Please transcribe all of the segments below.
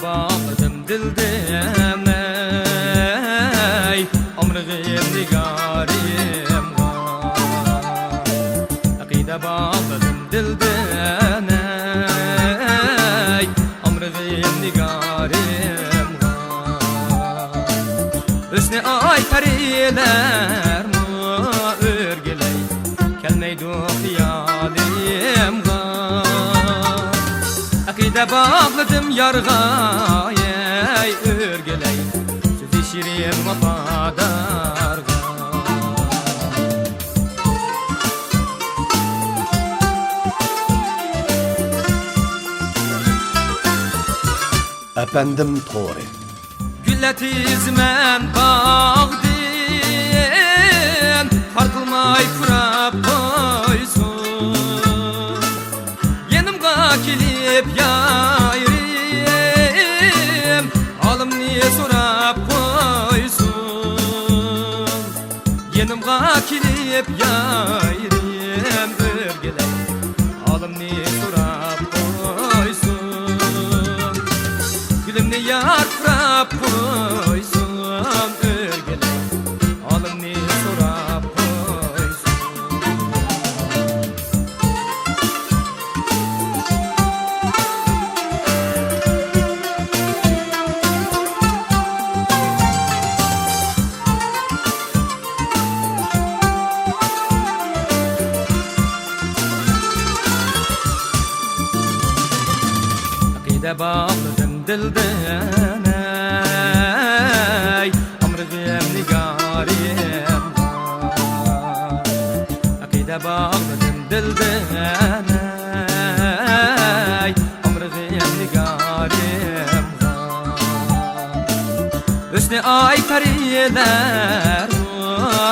Bağladım dildim ey Ömrüm nigarim Akide bağladım dildim ey Ömrüm nigarim Hüsnü ay periler mu örgüley Kelmeydu hiyalim Akide bağladım yarga ey örgüley Sözü şirin vafadar Efendim Tori Gülletizmen bağdın Farkılmay kurap koysun Yenimga kilip yayrim Alım niye sorap koysun Yenimga kilip yayrim örgüley Alım niye sorap koysun Gülümni yar kurap koysun örgüley Alım niye sorap koysun Akide bağladım dilden ey Ömrüm nigarim Akide bağladım dilden ey Ömrüm nigarim Hüsnü ay periler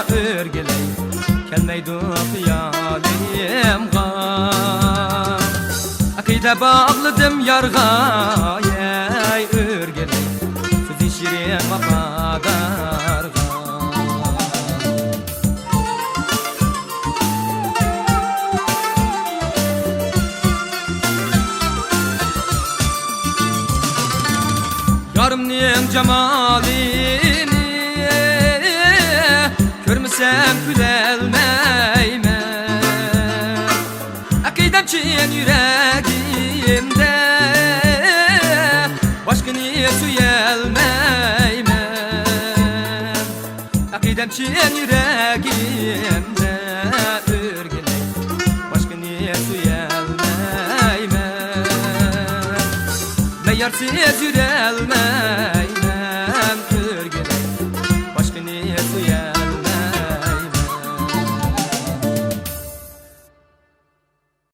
örgüley Kelmeydu hiyalim Akide bağladım yarga ey örgüley Sözü şirin vafadar Yarımnin cemalini Görmesem güdelmeyme Akidem çiğen yüreğimde Başkını suyelmeymen Akidem çiğen yüreğimde örgüley Başkını suyelmeymen Meyarsiz yürelmeymen